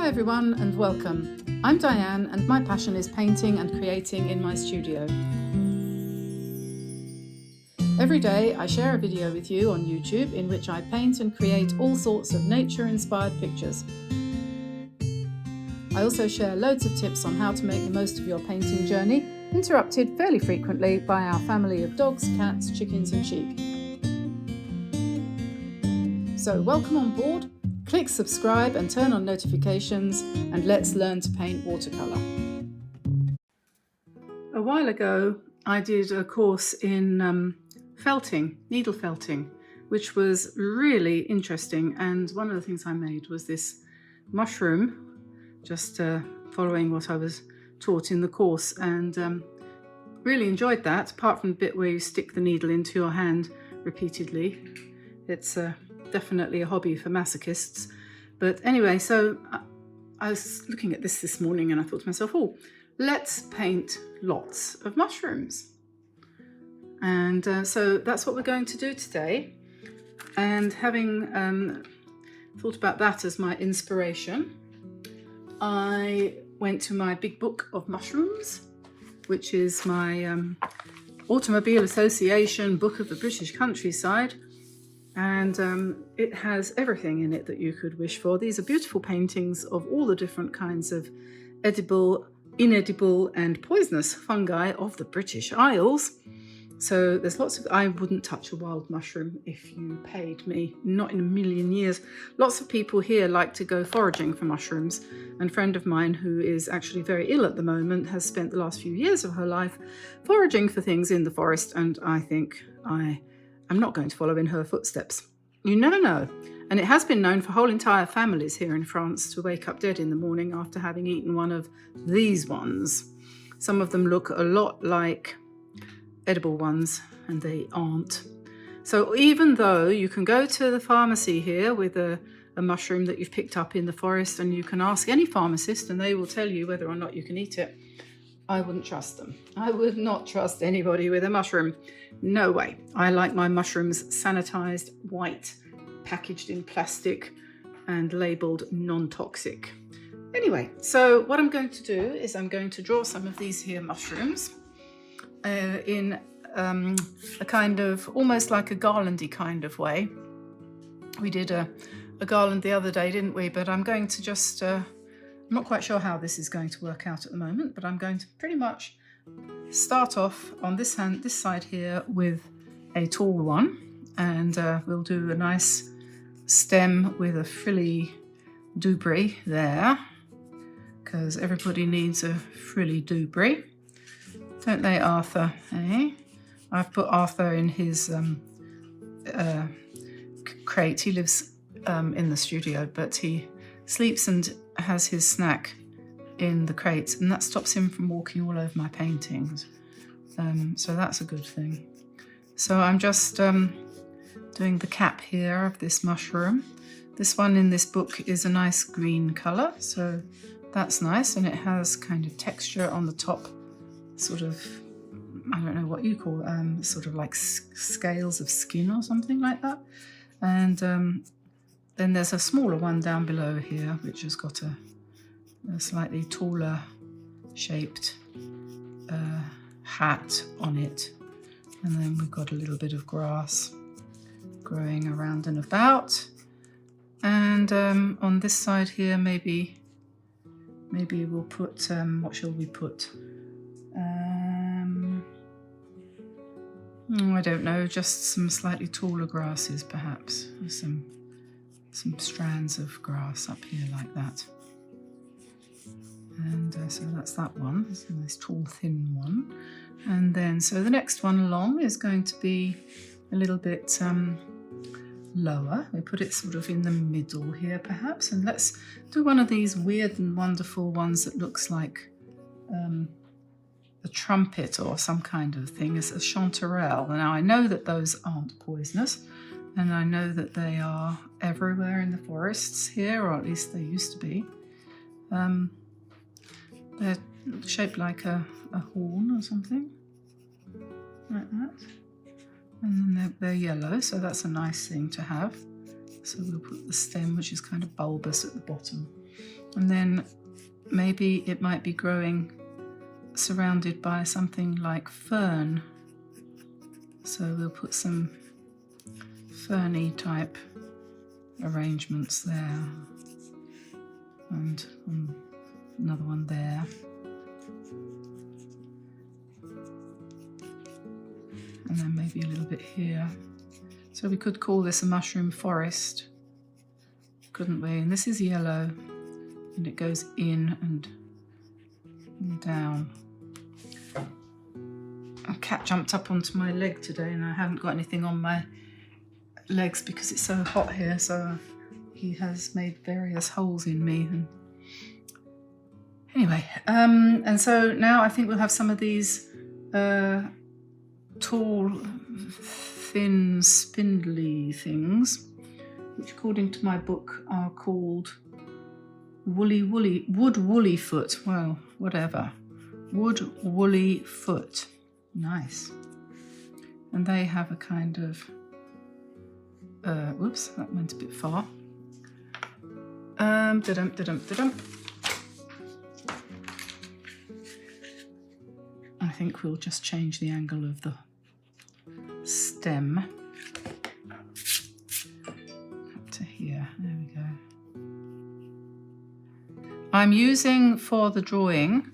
Hi everyone and welcome. I'm Diane and my passion is painting and creating in my studio. Every day I share a video with you on YouTube in which I paint and create all sorts of nature-inspired pictures. I also share loads of tips on how to make the most of your painting journey, interrupted fairly frequently by our family of dogs, cats, chickens and sheep. So welcome on board. Click subscribe and turn on notifications and let's learn to paint watercolour. A while ago I did a course in felting, needle felting, which was really interesting, and one of the things I made was this mushroom, just following what I was taught in the course, and really enjoyed that, apart from the bit where you stick the needle into your hand repeatedly. It's definitely a hobby for masochists. But anyway, so I was looking at this morning and I thought to myself, oh, let's paint lots of mushrooms. And so that's what we're going to do today. And having thought about that as my inspiration, I went to my big book of mushrooms, which is my Automobile Association Book of the British Countryside. And it has everything in it that you could wish for. These are beautiful paintings of all the different kinds of edible, inedible and poisonous fungi of the British Isles. So there's lots of, I wouldn't touch a wild mushroom if you paid me, not in a million years. Lots of people here like to go foraging for mushrooms. And a friend of mine who is actually very ill at the moment has spent the last few years of her life foraging for things in the forest, and I think I'm not going to follow in her footsteps. You never know. And it has been known for whole entire families here in France to wake up dead in the morning after having eaten one of these ones. Some of them look a lot like edible ones, and they aren't. So even though you can go to the pharmacy here with a mushroom that you've picked up in the forest, and you can ask any pharmacist and they will tell you whether or not you can eat it, I wouldn't trust them. I would not trust anybody with a mushroom. No way. I like my mushrooms sanitized, white, packaged in plastic and labeled non-toxic. Anyway, so what I'm going to do is I'm going to draw some of these here mushrooms in a kind of, almost like a garlandy kind of way. We did a garland the other day, didn't we? But I'm going to just, I'm not quite sure how this is going to work out at the moment, but I'm going to pretty much start off on this side here with a tall one, and we'll do a nice stem with a frilly dubri there, because everybody needs a frilly dubri, don't they, Arthur? Eh? I've put Arthur in his crate. He lives in the studio, but he sleeps and has his snack in the crate, and that stops him from walking all over my paintings. So that's a good thing. So I'm just doing the cap here of this mushroom. This one in this book is a nice green colour, so that's nice, and it has kind of texture on the top, sort of, I don't know what you call sort of like scales of skin or something like that. And then there's a smaller one down below here, which has got a slightly taller shaped hat on it. And then we've got a little bit of grass growing around and about. And on this side here, maybe we'll put, what shall we put? I don't know, just some slightly taller grasses perhaps. Some strands of grass up here like that. And so that's that one. It's a nice tall thin one. And then so the next one along is going to be a little bit lower. We put it sort of in the middle here perhaps, and let's do one of these weird and wonderful ones that looks like a trumpet or some kind of thing. It's a chanterelle. Now I know that those aren't poisonous, and I know that they are everywhere in the forests here, or at least they used to be. They're shaped like a horn or something, like that. And then they're yellow, so that's a nice thing to have. So we'll put the stem, which is kind of bulbous at the bottom. And then maybe it might be growing surrounded by something like fern. So we'll put some ferny type arrangements there, and another one there. And then maybe a little bit here. So we could call this a mushroom forest, couldn't we? And this is yellow, and it goes in and down. A cat jumped up onto my leg today, and I haven't got anything on my legs because it's so hot here, so he has made various holes in me. And anyway, and so now I think we'll have some of these tall, thin, spindly things, which according to my book are called wood woolly foot. Well, whatever. Wood woolly foot. Nice. And they have a kind of whoops, that went a bit far. Da-dum, da-dum, da-dum. I think we'll just change the angle of the stem up to here. There we go. I'm using, for the drawing,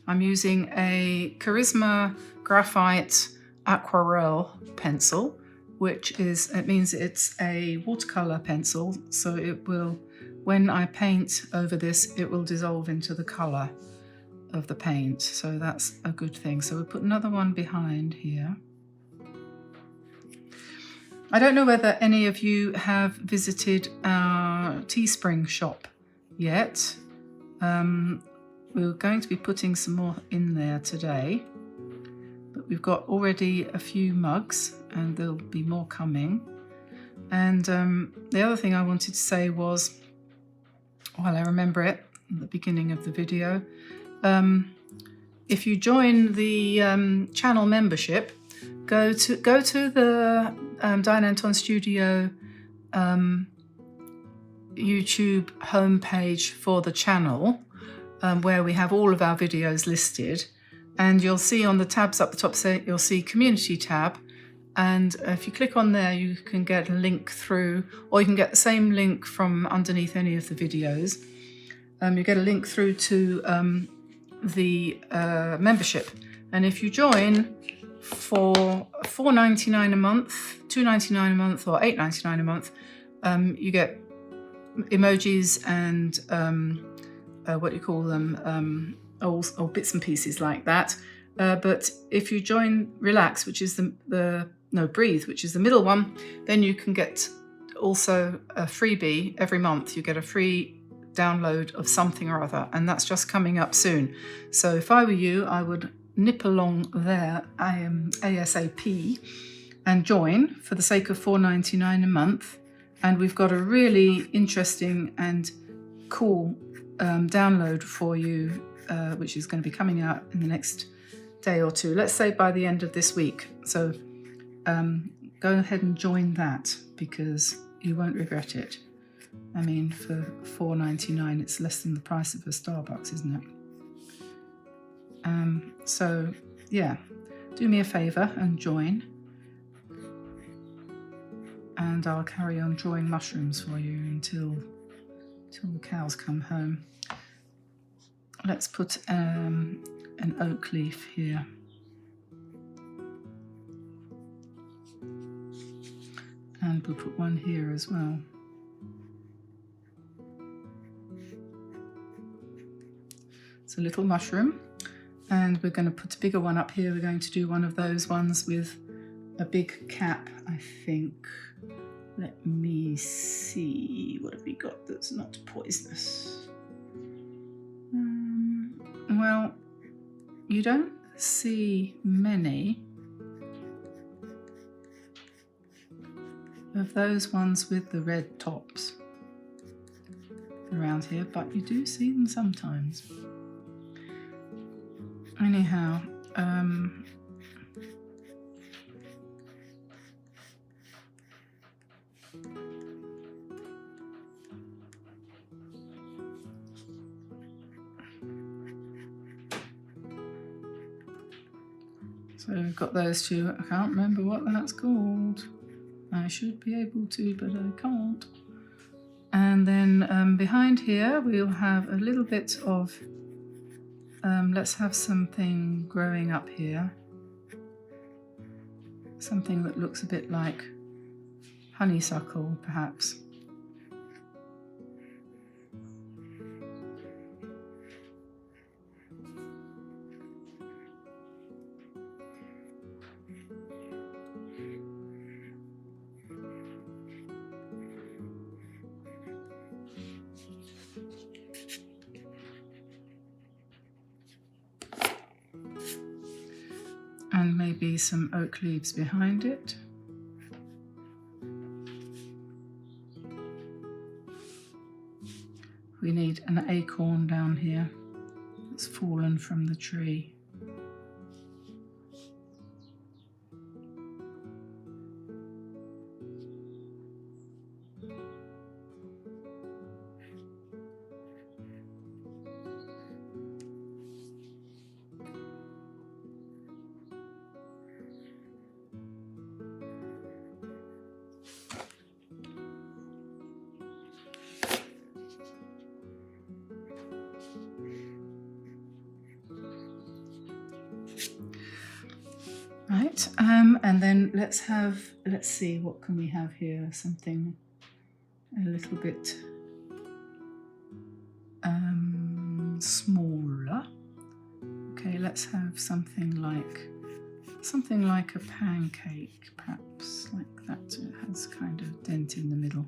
I'm using a Charisma Graphite Aquarelle pencil, which is, it means it's a watercolor pencil, so it will, when I paint over this, it will dissolve into the color of the paint, so that's a good thing. So we'll put another one behind here. I don't know whether any of you have visited our Teespring shop yet. We're going to be putting some more in there today, but we've got already a few mugs and there'll be more coming. And the other thing I wanted to say was, while I remember it at the beginning of the video, if you join the channel membership, go to the Diane Antone Studio YouTube homepage for the channel, where we have all of our videos listed, and you'll see on the tabs up the top, you'll see community tab, and if you click on there you can get a link through, or you can get the same link from underneath any of the videos. You get a link through to the membership, and if you join for $4.99 a month, $2.99 a month, or $8.99 a month, you get emojis and what do you call them, or bits and pieces like that. But if you join Relax, which is Breathe, which is the middle one, then you can get also a freebie every month. You get a free download of something or other, and that's just coming up soon. So if I were you, I would nip along there ASAP and join for the sake of $4.99 a month. And we've got a really interesting and cool download for you, which is going to be coming out in the next day or two. Let's say by the end of this week. So go ahead and join that, because you won't regret it. I mean, for $4.99, it's less than the price of a Starbucks, isn't it? So yeah, do me a favour and join, and I'll carry on drawing mushrooms for you until the cows come home. Let's put an oak leaf here. And we'll put one here as well. It's a little mushroom, and we're going to put a bigger one up here. We're going to do one of those ones with a big cap, I think. Let me see, what have we got that's not poisonous? Well, you don't see many of those ones with the red tops around here, but you do see them sometimes. Anyhow, So we've got those two. I can't remember what that's called. I should be able to, but I can't. And then behind here we'll have a little bit of, let's have something growing up here. Something that looks a bit like honeysuckle, perhaps. And maybe some oak leaves behind it. We need an acorn down here that's fallen from the tree. Right, and then let's see, what can we have here? Something a little bit smaller. Okay, let's have something like a pancake, perhaps, like that. It has kind of dent in the middle.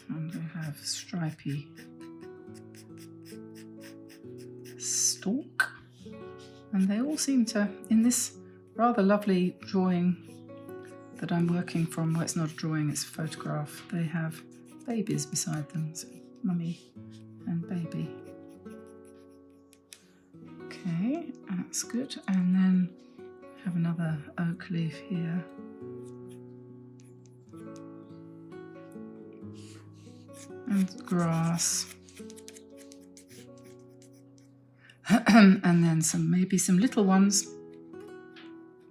And we have stripy stalk. And they all seem to, in this rather lovely drawing that I'm working from, well, it's not a drawing, it's a photograph, they have babies beside them, so mummy and baby. Okay, that's good. And then have another oak leaf here. And grass. And then maybe some little ones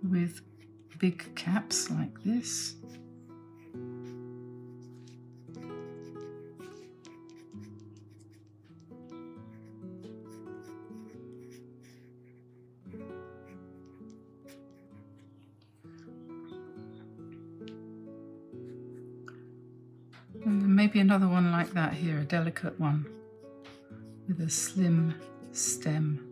with big caps like this. And then maybe another one like that here, a delicate one with a slim stem.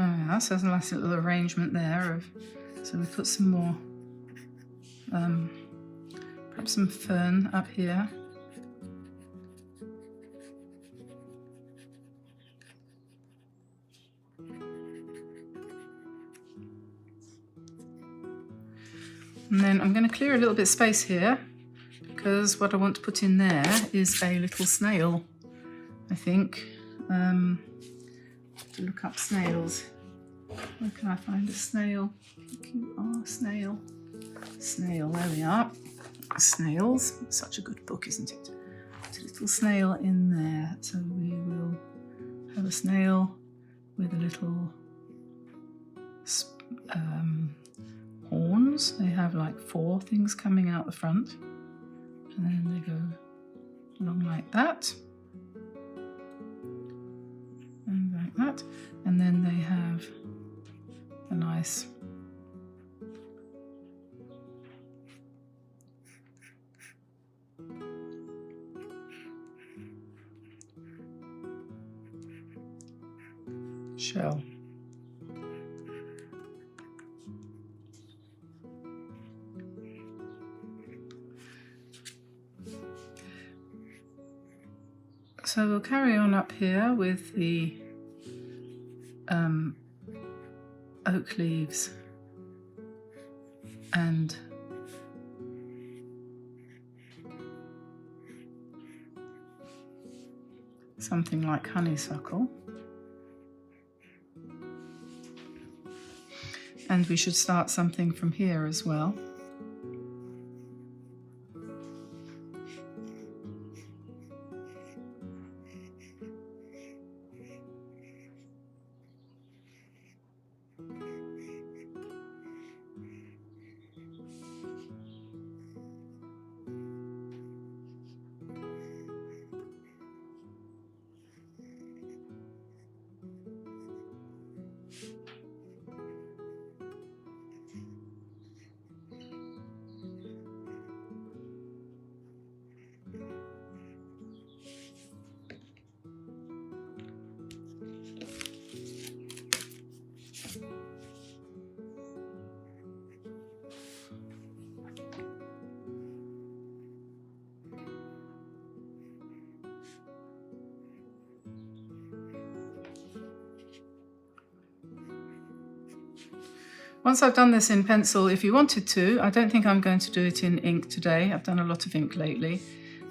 Oh yeah, so there's a nice little arrangement there so we put some more, perhaps some fern up here. And then I'm going to clear a little bit of space here because what I want to put in there is a little snail, I think. To look up snails. Where can I find a snail? Snail. Snail, there we are. Snails. Such a good book, isn't it? Put a little snail in there. So we will have a snail with a little horns. They have like 4 things coming out the front, and then they go along like that, and like that, and then they have a nice shell. So we'll carry on up here with the oak leaves and something like honeysuckle. And we should start something from here as well. Once I've done this in pencil, if you wanted to, I don't think I'm going to do it in ink today. I've done a lot of ink lately,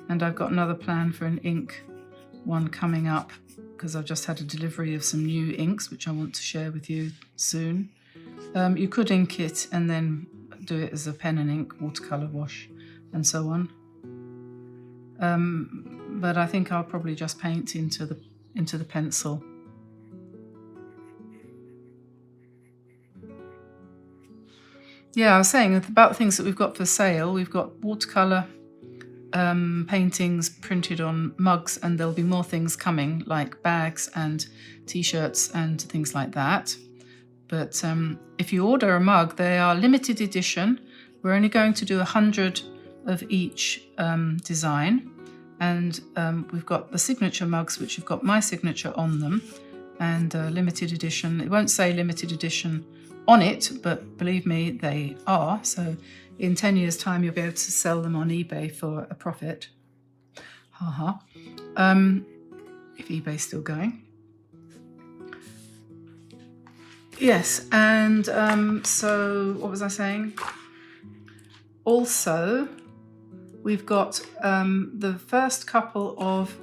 and I've got another plan for an ink one coming up because I've just had a delivery of some new inks which I want to share with you soon. You could ink it and then do it as a pen and ink, watercolour wash and so on. But I think I'll probably just paint into the pencil. Yeah, I was saying about things that we've got for sale. We've got watercolour paintings printed on mugs, and there'll be more things coming, like bags and t-shirts and things like that. But if you order a mug, they are limited edition. We're only going to do 100 of each design. And we've got the signature mugs, which have got my signature on them, and limited edition. It won't say limited edition on it, but believe me, they are. So in 10 years' time, you'll be able to sell them on eBay for a profit. Haha. If eBay's still going. Yes, and so what was I saying? Also, we've got the first couple of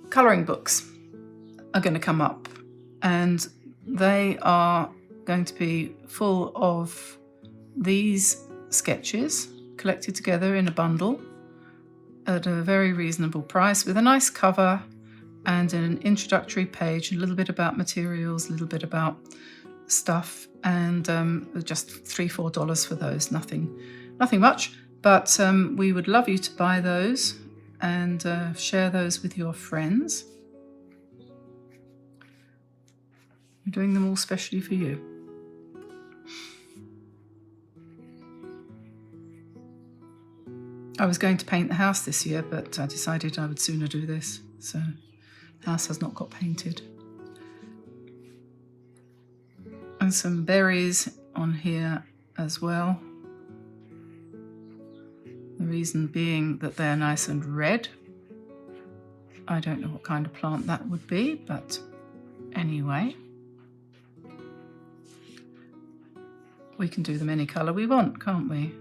colouring books are going to come up, and they are going to be full of these sketches collected together in a bundle at a very reasonable price, with a nice cover and an introductory page, a little bit about materials, a little bit about stuff, and just $3-4 for those. Nothing much, but we would love you to buy those and share those with your friends. We're doing them all specially for you. I was going to paint the house this year, but I decided I would sooner do this, so the house has not got painted. And some berries on here as well. The reason being that they're nice and red. I don't know what kind of plant that would be, but anyway. We can do them any colour we want, can't we?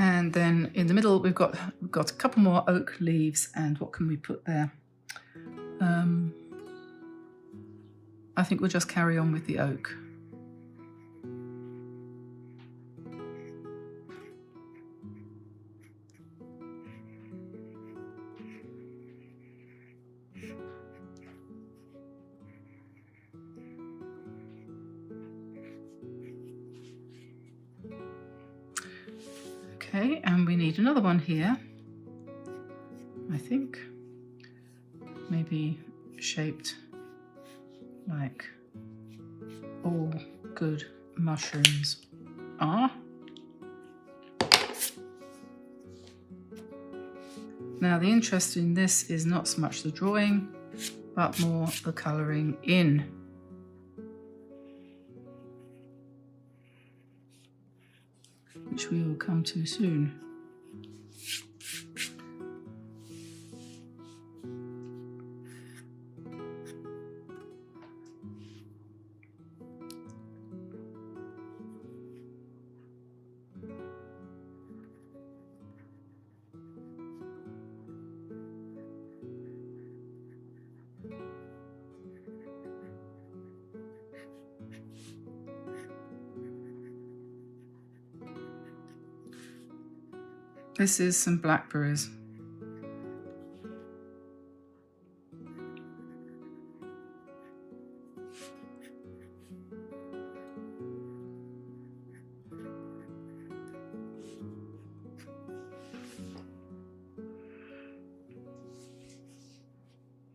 And then in the middle we've got a couple more oak leaves, and what can we put there? I think we'll just carry on with the oak. Okay, and we need another one here, I think, maybe shaped like all good mushrooms are. Now the interest in this is not so much the drawing, but more the colouring in. Which we will come to soon. This is some blackberries.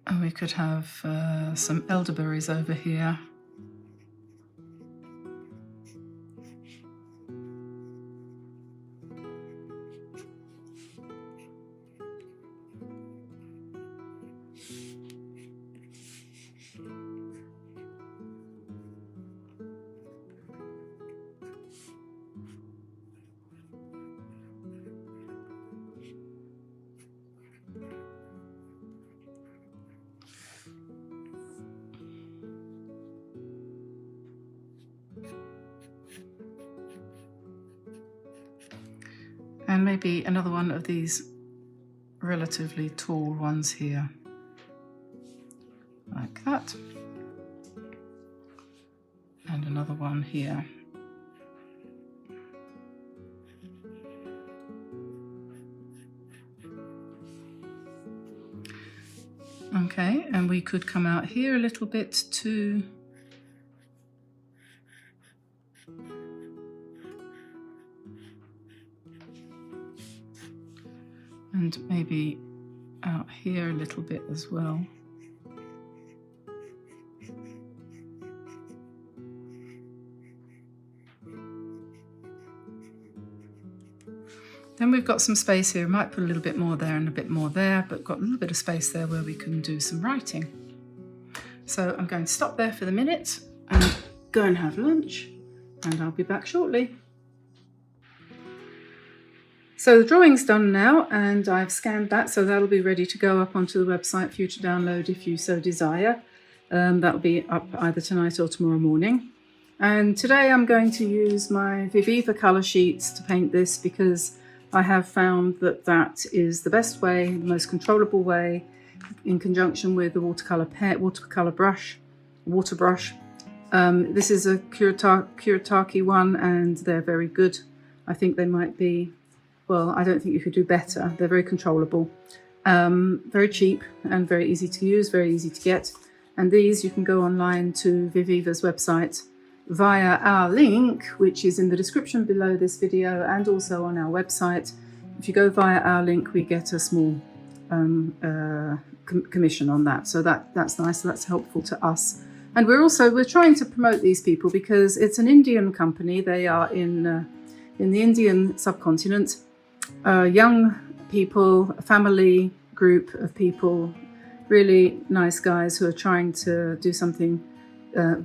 And we could have some elderberries over here. And maybe another one of these relatively tall ones here, like that. And another one here. Okay, and we could come out here a little bit too. And maybe out here a little bit as well. Then we've got some space here. We might put a little bit more there and a bit more there, but got a little bit of space there where we can do some writing. So I'm going to stop there for the minute and go and have lunch, and I'll be back shortly. So the drawing's done now, and I've scanned that, so that'll be ready to go up onto the website for you to download if you so desire. That'll be up either tonight or tomorrow morning. And today I'm going to use my VIVIVA colour sheets to paint this, because I have found that that is the best way, the most controllable way, in conjunction with the watercolour brush, water brush. This is a Kuretake one, and they're very good. I think they might be, well, I don't think you could do better. They're very controllable, very cheap and very easy to use, very easy to get. And these you can go online to VIVIVA's website via our link, which is in the description below this video and also on our website. If you go via our link, we get a small commission on that, so that's nice. So that's helpful to us. And we're trying to promote these people because it's an Indian company. They are in the Indian subcontinent. Young people, a family group of people, really nice guys who are trying to do something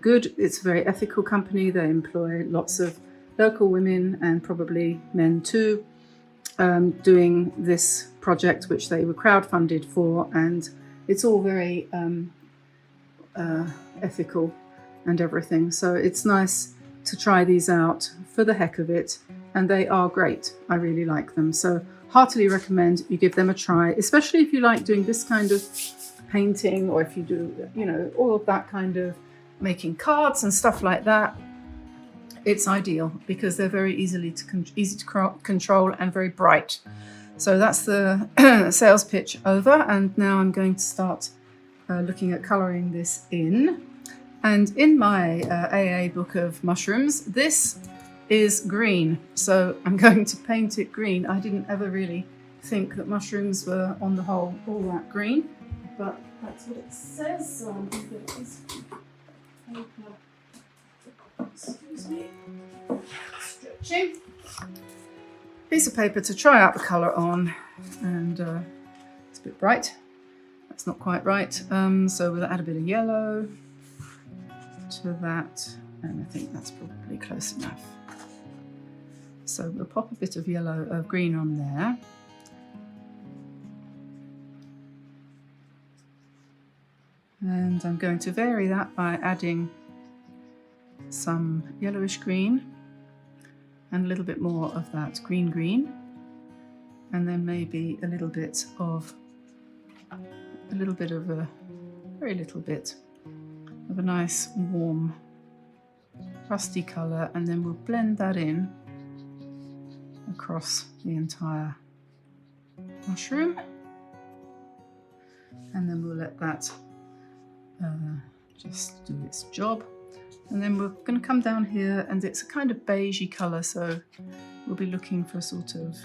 good. It's a very ethical company. They employ lots of local women and probably men too, doing this project which they were crowdfunded for, and it's all very ethical and everything. So it's nice to try these out for the heck of it, and they are great. I really like them, so heartily recommend you give them a try, especially if you like doing this kind of painting, or if you do, you know, all of that kind of making cards and stuff like that. It's ideal because they're very easy to control and very bright. So that's the sales pitch over, and now I'm going to start looking at colouring this in. And in my AA book of mushrooms, this is green, so I'm going to paint it green. I didn't ever really think that mushrooms were on the whole all that green, but that's what it says. So I'm going to get this paper. Excuse me. Stretching. Piece of paper to try out the colour on, and it's a bit bright. That's not quite right. So we'll add a bit of yellow to that, and I think that's probably close enough. So we'll pop a bit of green on there. And I'm going to vary that by adding some yellowish green and a little bit more of that green, and then maybe a little bit of a very little bit of a nice warm rusty colour, and then we'll blend that in across the entire mushroom, and then we'll let that just do its job. And then we're going to come down here, and it's a kind of beigey colour, so we'll be looking for sort of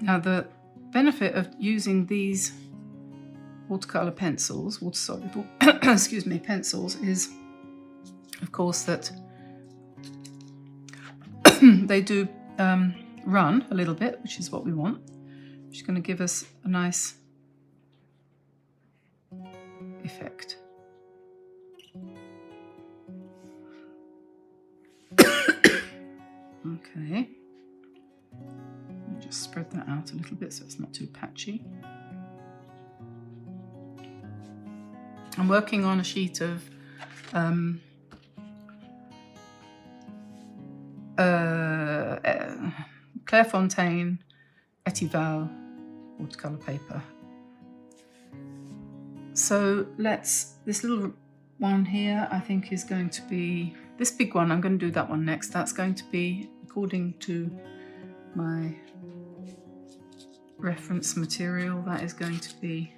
now the benefit of using these watercolour pencils, water soluble excuse me, pencils, is of course that they do run a little bit, which is what we want, which is going to give us a nice effect. Okay, Just spread that out a little bit so it's not too patchy. I'm working on a sheet of Clairefontaine Etival watercolor paper. So this little one here I think is going to be, this big one, I'm going to do that one next. That's going to be, according to my reference material, that is going to be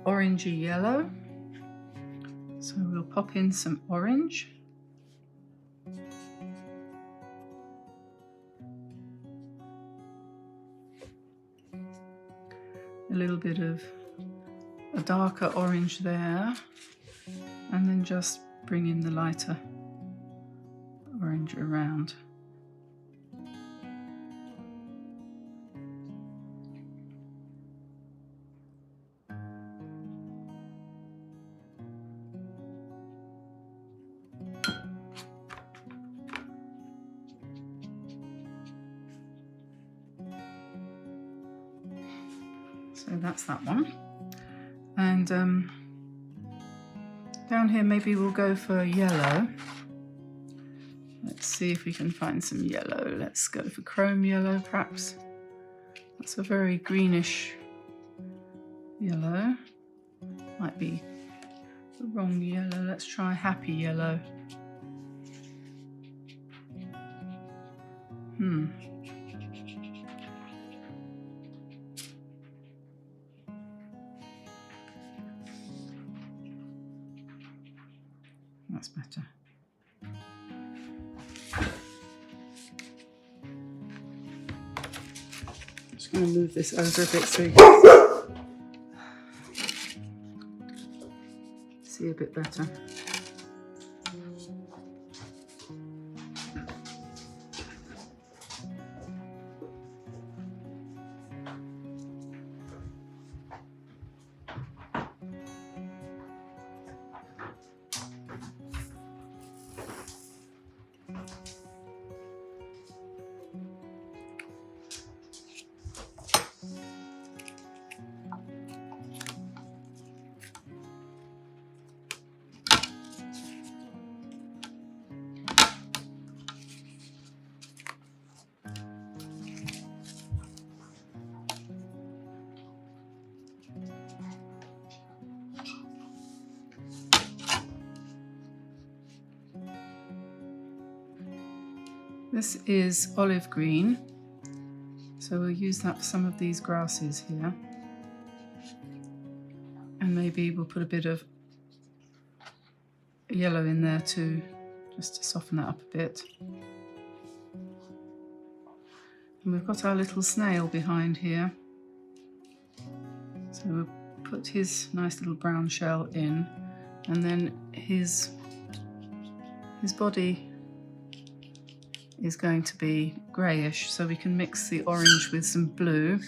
orangey yellow. So we'll pop in some orange. A little bit of a darker orange there, and then just bring in the lighter orange around. So that's that one. And down here maybe we'll go for yellow. Let's see if we can find some yellow. Let's go for chrome yellow perhaps. That's a very greenish yellow. Might be the wrong yellow. Let's try happy yellow. That's better. Just going to move this over a bit so you can see a bit better. This is olive green, so we'll use that for some of these grasses here. And maybe we'll put a bit of yellow in there too, just to soften that up a bit. And we've got our little snail behind here. So we'll put his nice little brown shell in, and then his body is going to be greyish, so we can mix the orange with some blue.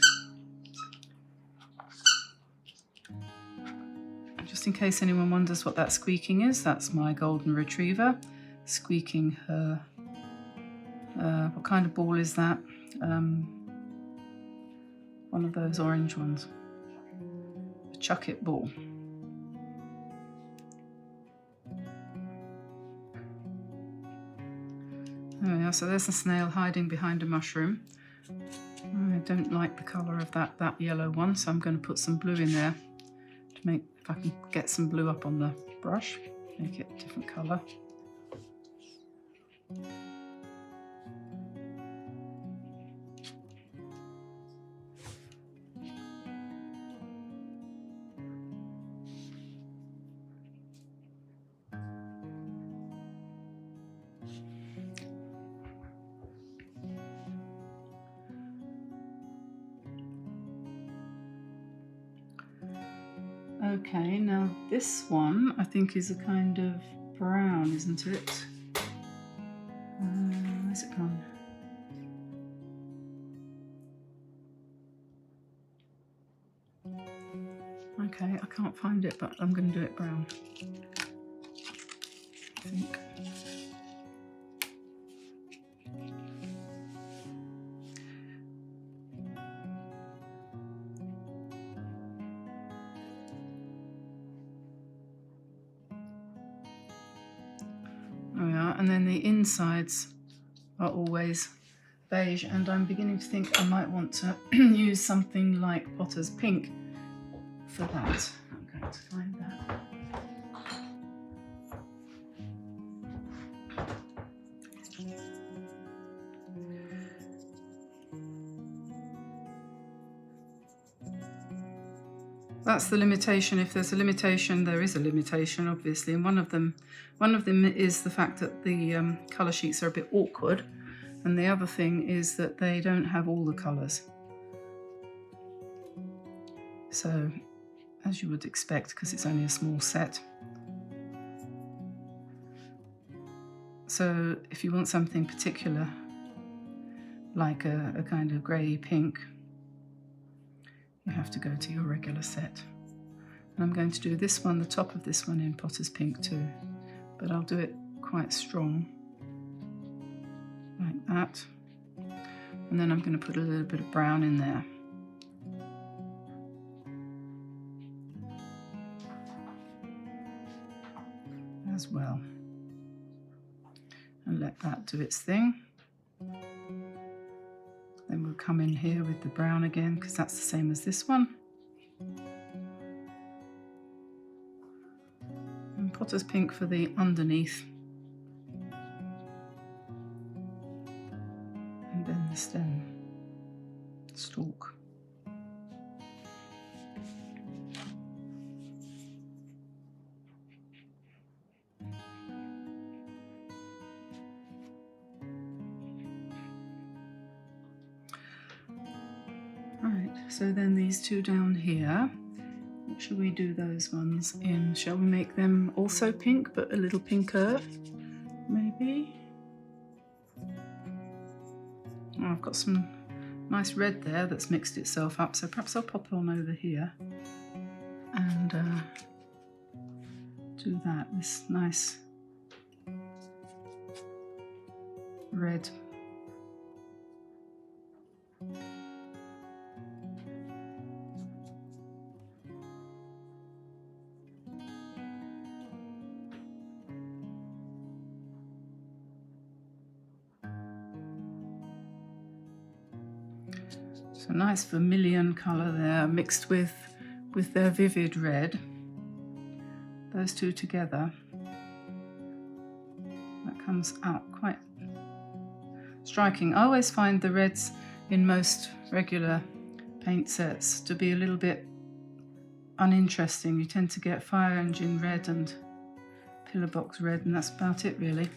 Just in case anyone wonders what that squeaking is, that's my golden retriever squeaking her, what kind of ball is that? One of those orange ones, a chuck it ball. There we are, so there's a snail hiding behind a mushroom. I don't like the colour of that yellow one, so I'm going to put some blue in there to make, if I can get some blue up on the brush, make it a different colour. Okay, now this one I think is a kind of brown, isn't it? Where's it gone? Okay, I can't find it, but I'm going to do it brown, I think. and then the insides are always beige, and I'm beginning to think I might want to use something like Potter's Pink for that. I'm going to find that. That's the limitation. If there's a limitation, there is a limitation, obviously, and one of them is the fact that the colour sheets are a bit awkward, and the other thing is that they don't have all the colours. So, as you would expect, because it's only a small set. So, if you want something particular, like a kind of grey pink, you have to go to your regular set. And I'm going to do this one, the top of this one, in Potter's Pink too, but I'll do it quite strong, like that. And then I'm going to put a little bit of brown in there. As well. And let that do its thing. Then we'll come in here with the brown again, because that's the same as this one. And Potter's Pink for the underneath. And then the stem stalk. So then these two down here, what shall we do those ones in? Shall we make them also pink, but a little pinker, maybe? Oh, I've got some nice red there that's mixed itself up, so perhaps I'll pop on over here and do that, this nice red. So nice vermilion colour there, mixed with their vivid red. Those two together, that comes out quite striking. I always find the reds in most regular paint sets to be a little bit uninteresting. You tend to get fire engine red and pillar box red, and that's about it really.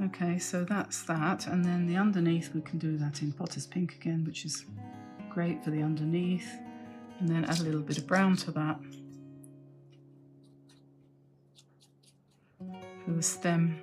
Okay, so that's that, and then the underneath we can do that in Potter's Pink again, which is great for the underneath, and then add a little bit of brown to that for the stem.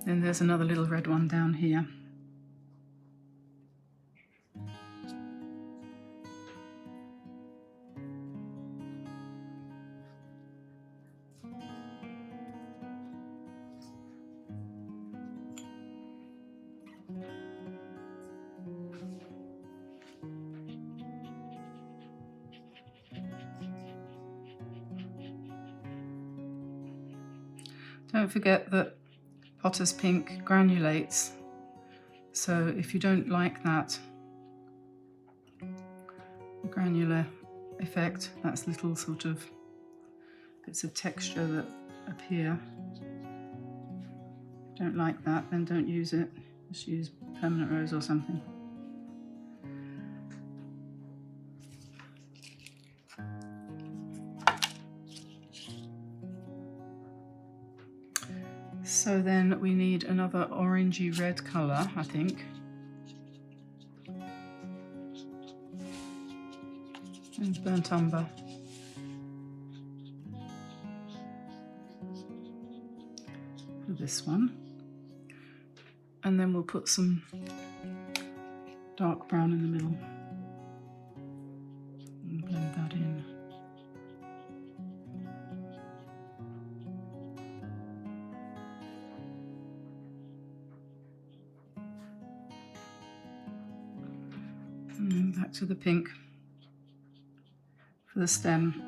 Then there's another little red one down here. Don't forget that Potter's Pink granulates, so if you don't like that granular effect, that's little sort of bits of texture that appear. If you don't like that, then don't use it. Just use permanent rose or something. So then we need another orangey red colour, I think. And burnt umber. For this one. And then we'll put some dark brown in the middle. And And then back to the pink for the stem.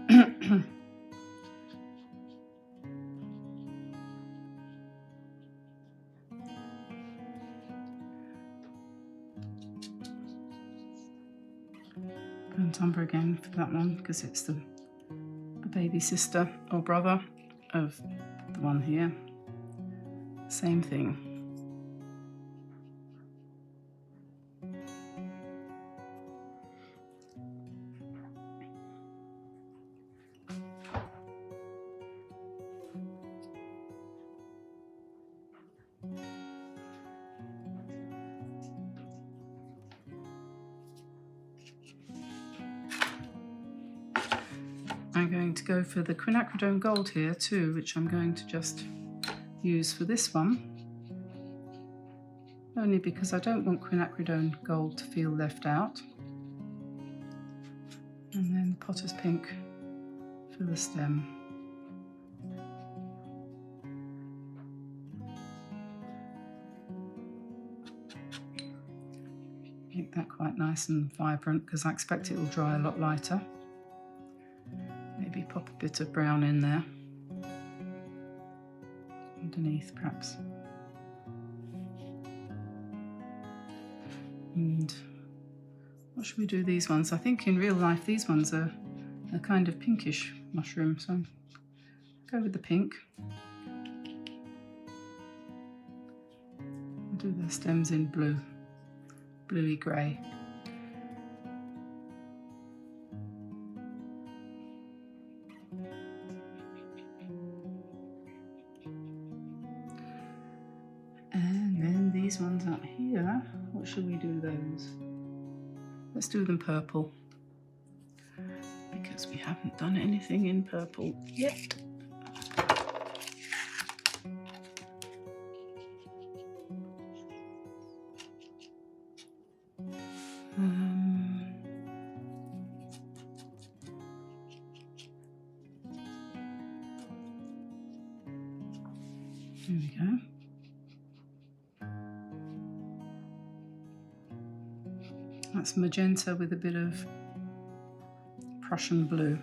Burnt umber again for that one because it's the baby sister or brother of the one here. Same thing. I'm going to go for the quinacridone gold here too, which I'm going to just use for this one, only because I don't want quinacridone gold to feel left out. And then potter's pink for the stem. Make that quite nice and vibrant because I expect it will dry a lot lighter. Maybe pop a bit of brown in there, underneath perhaps. And what should we do these ones? I think in real life these ones are a kind of pinkish mushroom, so go with the pink. I'll do the stems in blue, bluey grey. These ones up here, what should we do those? Let's do them purple because we haven't done anything in purple yet. There we go. That's magenta with a bit of Prussian blue.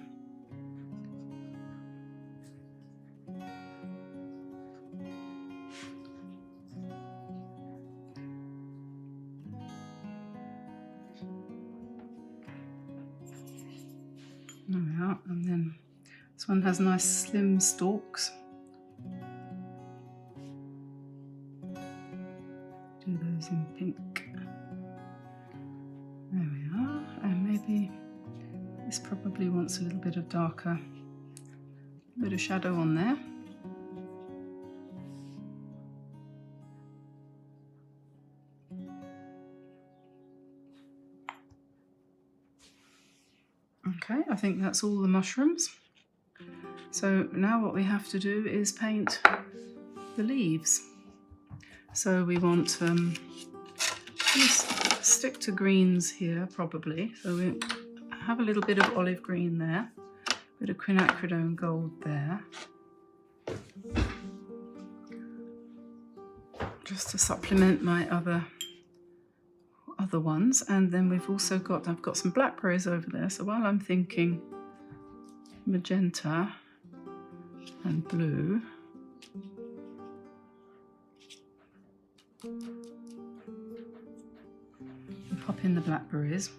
There we are, and then this one has nice slim stalks. Do those in pink. There we are, and maybe this probably wants a little bit of darker, bit of shadow on there. Okay, I think that's all the mushrooms. So now what we have to do is paint the leaves. So we want stick to greens here probably. So we have a little bit of olive green there, a bit of quinacridone gold there, just to supplement my other ones. And then we've also got, I've got some blackberries over there. So while I'm thinking magenta and blue, pop in the blackberries.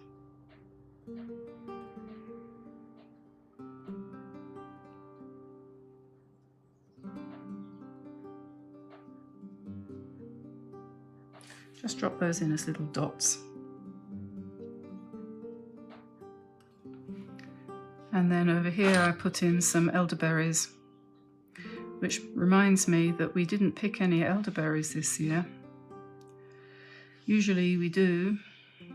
Just drop those in as little dots. And then over here I put in some elderberries, which reminds me that we didn't pick any elderberries this year. Usually we do.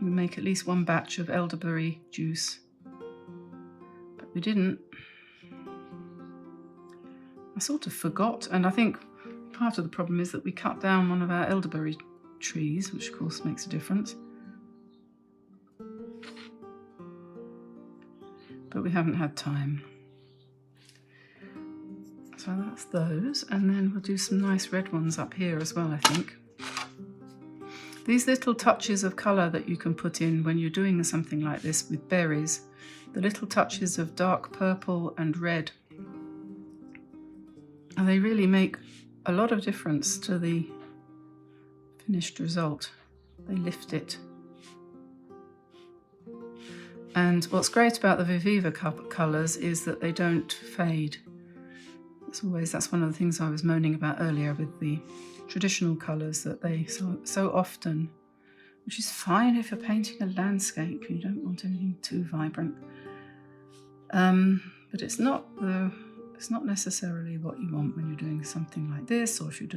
We make at least one batch of elderberry juice, but we didn't. I sort of forgot, and I think part of the problem is that we cut down one of our elderberry trees, which of course makes a difference. But we haven't had time. So that's those, and then we'll do some nice red ones up here as well, I think. These little touches of colour that you can put in when you're doing something like this with berries, the little touches of dark purple and red, and they really make a lot of difference to the finished result. They lift it. And what's great about the VIVIVA colours is that they don't fade. That's one of the things I was moaning about earlier with the traditional colours, that they so often, which is fine if you're painting a landscape, you don't want anything too vibrant, but it's not necessarily what you want when you're doing something like this, or if you're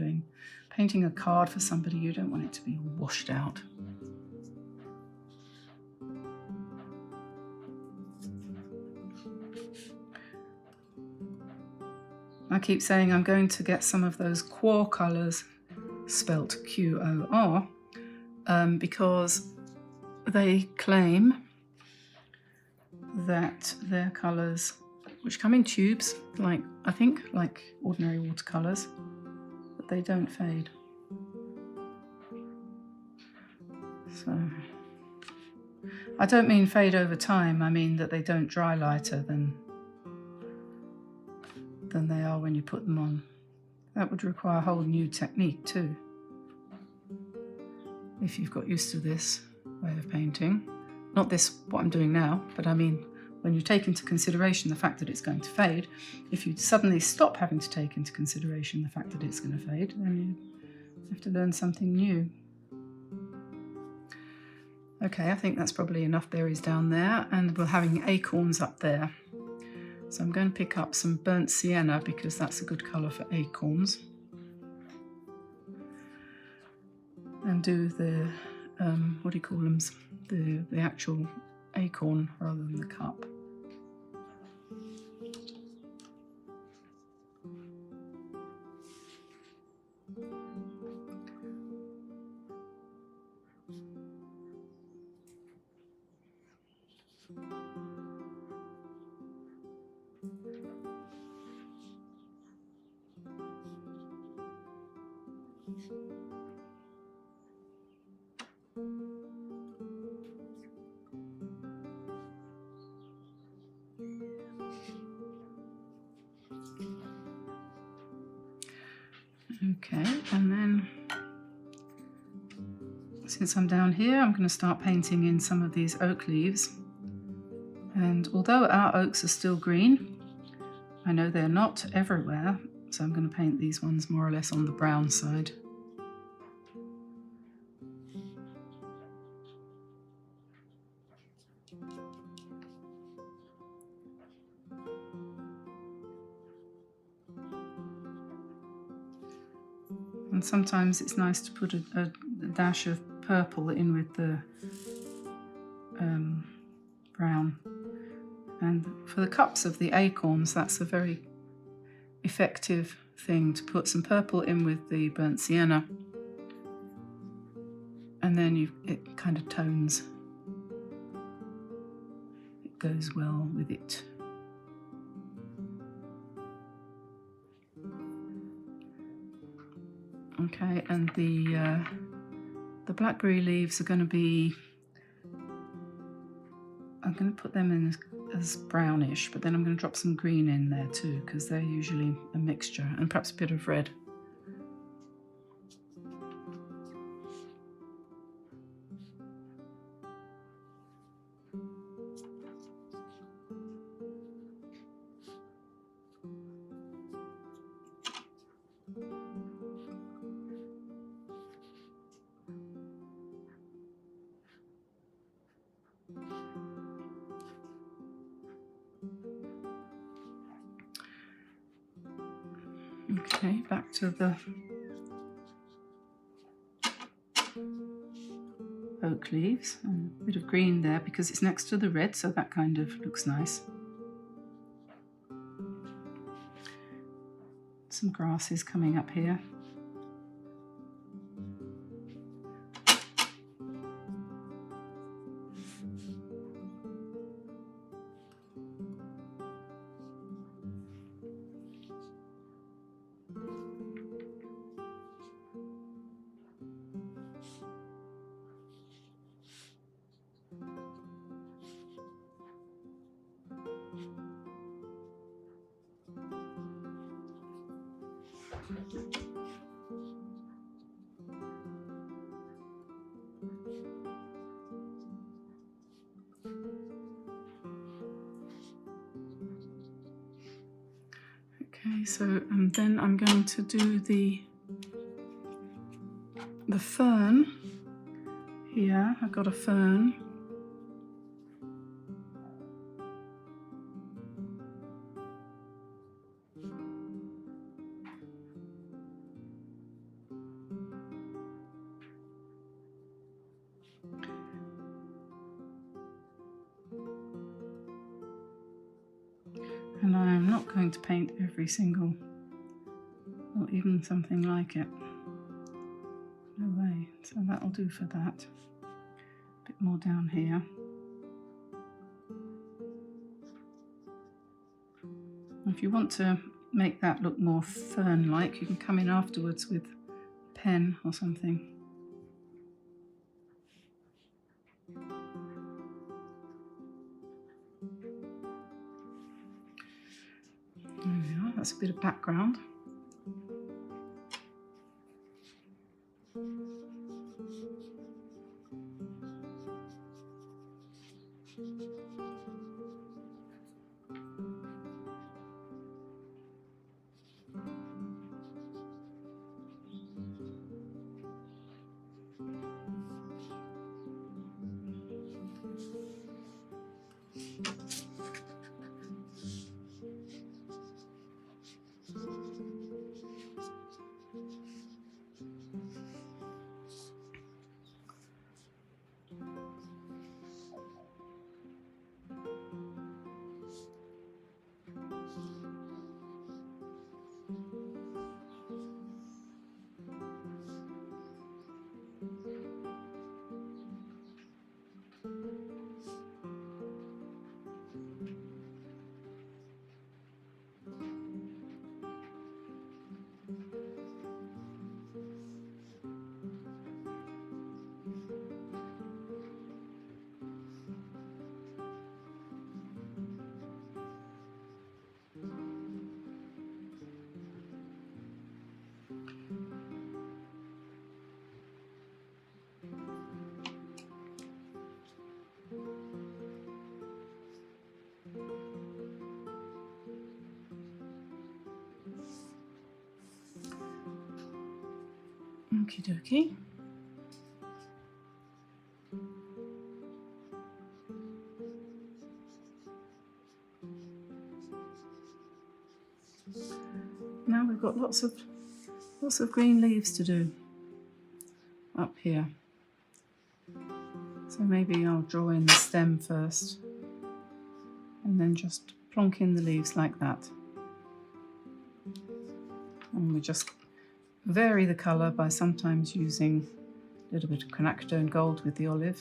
painting a card for somebody, you don't want it to be washed out. I keep saying I'm going to get some of those Quor colours, spelt Q-O-R, because they claim that their colours, which come in tubes, like I think like ordinary watercolours, but they don't fade. So I don't mean fade over time, I mean that they don't dry lighter than they are when you put them on. That would require a whole new technique too, if you've got used to this way of painting. Not this, what I'm doing now, but I mean when you take into consideration the fact that it's going to fade. If you suddenly stop having to take into consideration the fact that it's going to fade, then you have to learn something new. Okay, I think that's probably enough berries down there, and we're having acorns up there. So I'm going to pick up some burnt sienna because that's a good colour for acorns. And do the, what do you call them? The actual acorn rather than the cup. Okay, and then since I'm down here, I'm going to start painting in some of these oak leaves. And although our oaks are still green, I know they're not everywhere, so I'm going to paint these ones more or less on the brown side. And sometimes it's nice to put a dash of purple in with the brown. And for the cups of the acorns, that's a very effective thing, to put some purple in with the burnt sienna. And then it kind of tones. It goes well with it. Okay, and the blackberry leaves are going to be, I'm going to put them in as brownish, but then I'm going to drop some green in there too, because they're usually a mixture, and perhaps a bit of red. Okay, back to the oak leaves. A bit of green there because it's next to the red, so that kind of looks nice. Some grasses coming up here. Okay, so then I'm going to do the fern here. I've got a fern. And I am not going to paint every single, or even something like it. No way. So that'll do for that. A bit more down here. If you want to make that look more fern-like, you can come in afterwards with a pen or something. There we are, that's a bit of background. Okie dokie. Now we've got lots of green leaves to do up here. So maybe I'll draw in the stem first and then just plonk in the leaves like that. And we just vary the colour by sometimes using a little bit of quinacridone gold with the olive.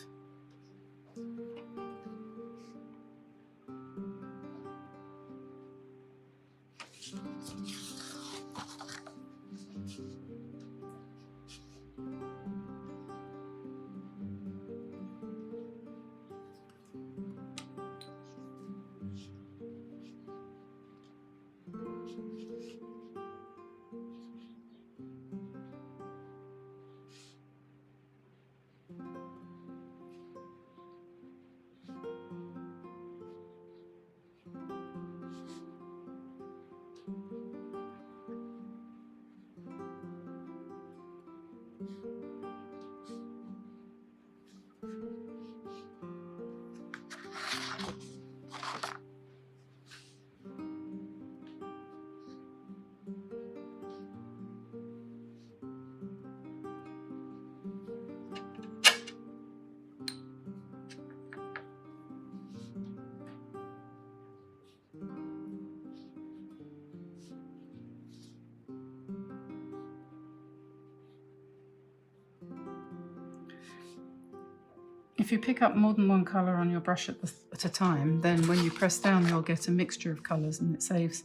If you pick up more than one colour on your brush at a time, then when you press down you'll get a mixture of colours, and it saves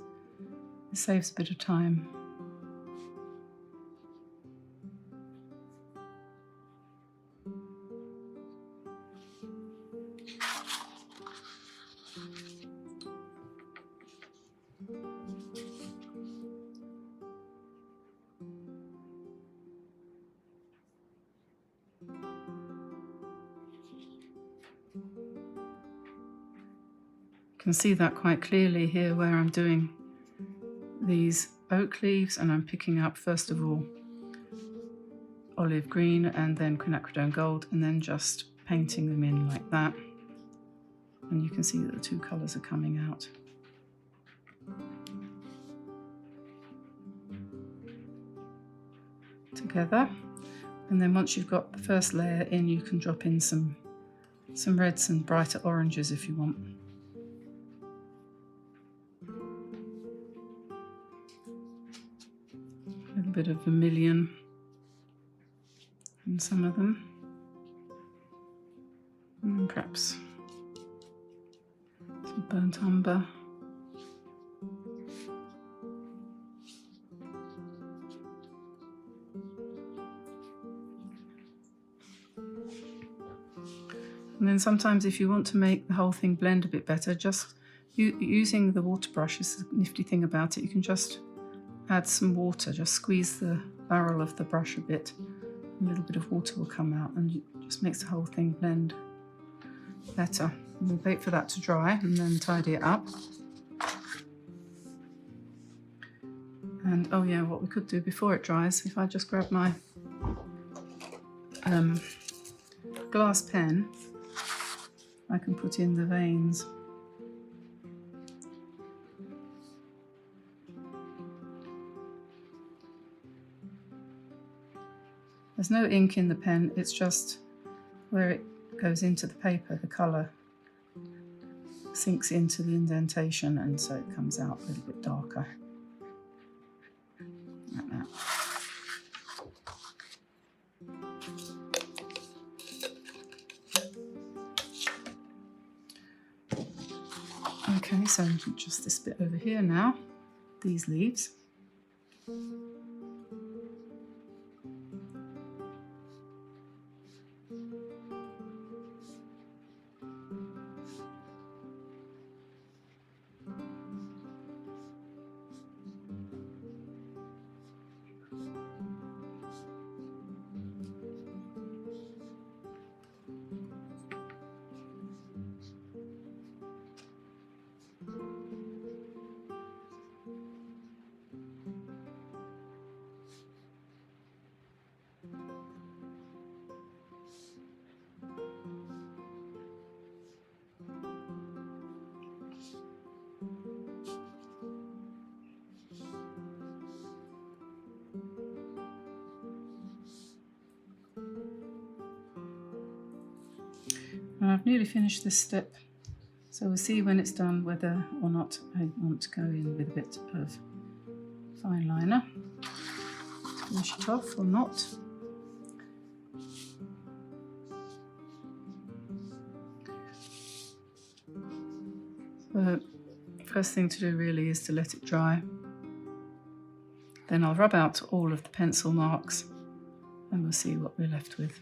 a bit of time. can see that quite clearly here where I'm doing these oak leaves, and I'm picking up first of all olive green and then quinacridone gold, and then just painting them in like that. And you can see that the two colours are coming out. Together. And then once you've got the first layer in, you can drop in some reds and brighter oranges if you want. A little bit of vermilion in some of them. And perhaps some burnt umber. And then sometimes if you want to make the whole thing blend a bit better, just using the water brush is the nifty thing about it. You can just add some water, just squeeze the barrel of the brush a bit. A little bit of water will come out and it just makes the whole thing blend better. And we'll wait for that to dry and then tidy it up. And oh yeah, what we could do before it dries, if I just grab my glass pen, I can put in the veins. There's no ink in the pen, it's just where it goes into the paper, the colour sinks into the indentation, and so it comes out a little bit darker. Like that. Okay, so just this bit over here now, these leaves. I've nearly finished this step, so we'll see when it's done whether or not I want to go in with a bit of fine liner to finish it off or not. So first thing to do really is to let it dry. Then I'll rub out all of the pencil marks and we'll see what we're left with.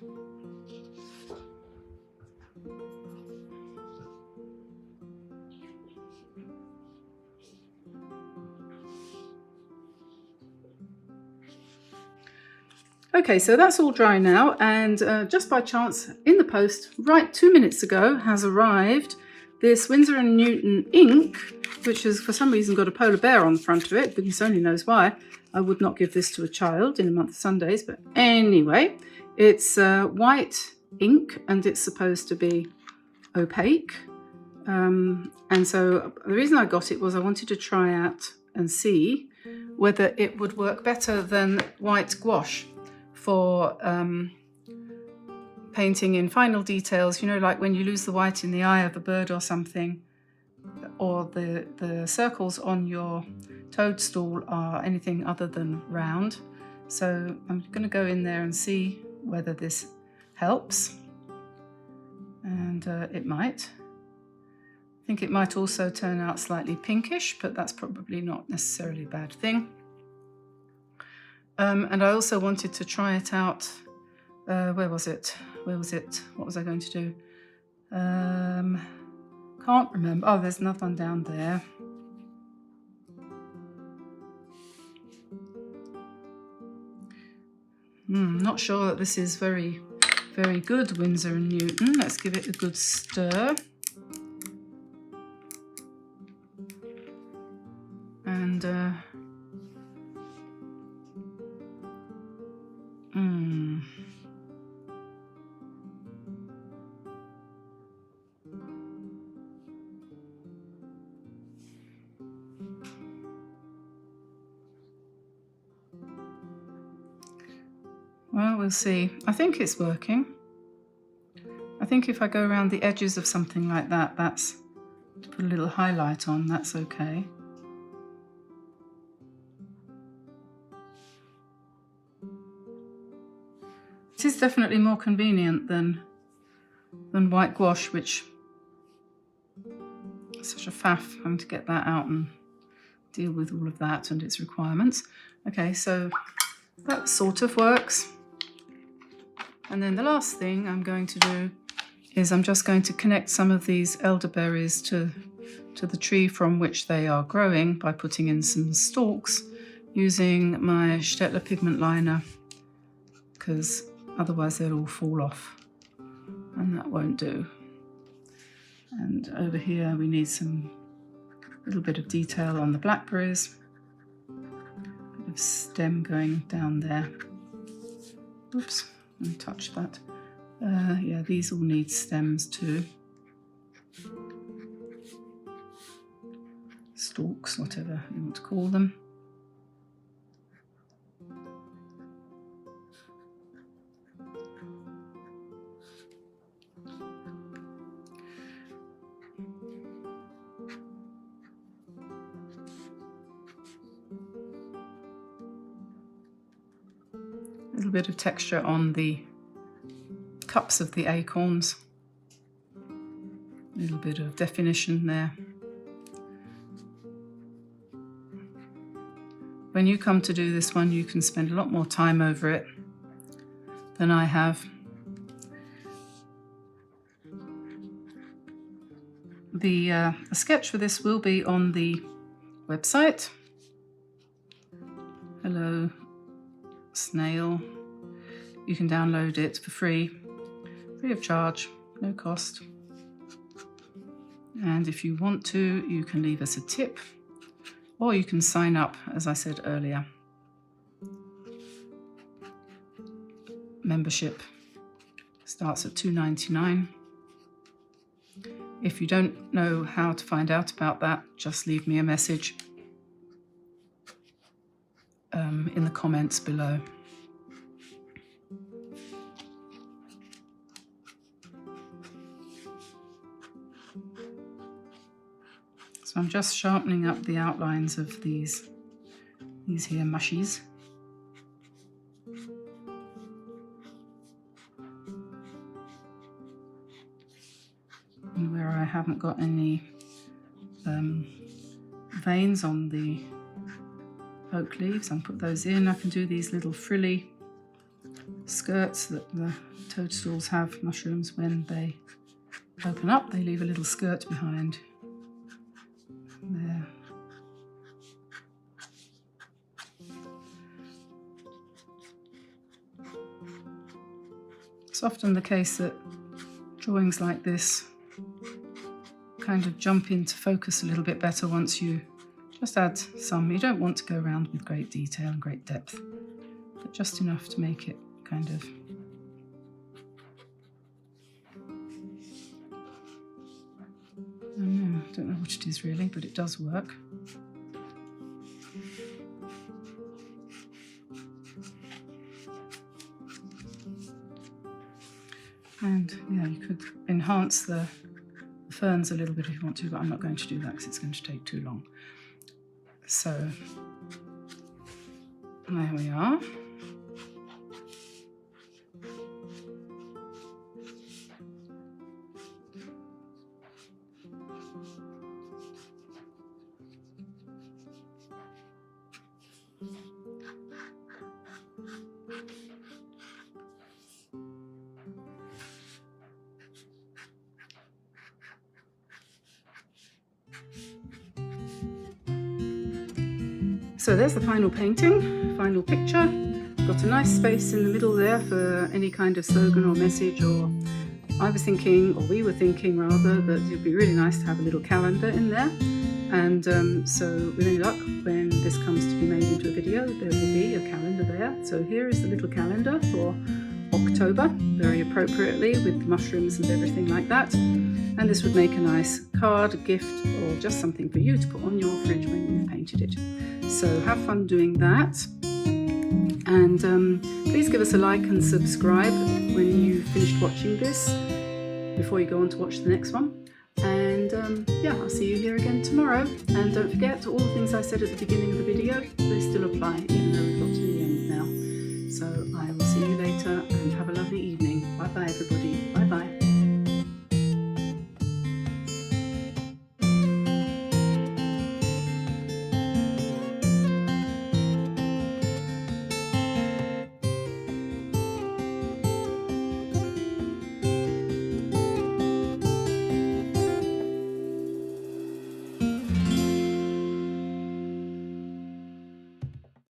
Okay, so that's all dry now, and just by chance in the post right 2 minutes ago has arrived this Winsor & Newton ink, which has for some reason got a polar bear on the front of it. Goodness only knows why. I would not give this to a child in a month of Sundays, but anyway, it's white ink and it's supposed to be opaque. And so the reason I got it was I wanted to try out and see whether it would work better than white gouache for painting in final details, you know, like when you lose the white in the eye of a bird or something, or the circles on your toadstool are anything other than round. So I'm going to go in there and see whether this helps, and it might. I think it might also turn out slightly pinkish, but that's probably not necessarily a bad thing. And I also wanted to try it out. Where was it? What was I going to do? Can't remember. Oh, there's another one down there. Not sure that this is very, very good Winsor & Newton. Let's give it a good stir. And well, we'll see. I think it's working. I think if I go around the edges of something like that, that's to put a little highlight on, that's okay. It is definitely more convenient than white gouache, which is such a faff having to get that out and deal with all of that and its requirements. Okay, so that sort of works. And then the last thing I'm going to do is I'm just going to connect some of these elderberries to the tree from which they are growing by putting in some stalks using my Staedtler pigment liner, because otherwise they'll all fall off and that won't do. And over here we need some little bit of detail on the blackberries, bit of stem going down there. Oops, I touched that. Yeah, these all need stems too. Stalks, whatever you want to call them. A little bit of texture on the cups of the acorns. A little bit of definition there. When you come to do this one, you can spend a lot more time over it than I have. The sketch for this will be on the website. Hello, snail. You can download it for free of charge, no cost. And if you want to, you can leave us a tip, or you can sign up, as I said earlier. Membership starts at $2.99. If you don't know how to find out about that, just leave me a message in the comments below. So I'm just sharpening up the outlines of these here mushies. And where I haven't got any veins on the oak leaves, I'll put those in. I can do these little frilly skirts that the toadstools have, mushrooms, when they open up, they leave a little skirt behind. There. It's often the case that drawings like this kind of jump into focus a little bit better once you just add some. You don't want to go around with great detail and great depth, but just enough to make it kind of I don't know what it is really, but it does work. And yeah, you could enhance the ferns a little bit if you want to, but I'm not going to do that because it's going to take too long. So there we are. So there's the final painting, final picture. Got a nice space in the middle there for any kind of slogan or message, or I was thinking, or we were thinking rather, that it'd be really nice to have a little calendar in there. And so with any luck, when this comes to be made into a video, there will be a calendar there. So here is the little calendar for October, very appropriately with mushrooms and everything like that. And this would make a nice card, a gift, or just something for you to put on your fridge when you've painted it. So have fun doing that. And please give us a like and subscribe when you've finished watching this, before you go on to watch the next one. And yeah, I'll see you here again tomorrow. And don't forget, all the things I said at the beginning of the video, they still apply, even though we've got to the end now. So I will see you later, and have a lovely evening. Bye bye everybody.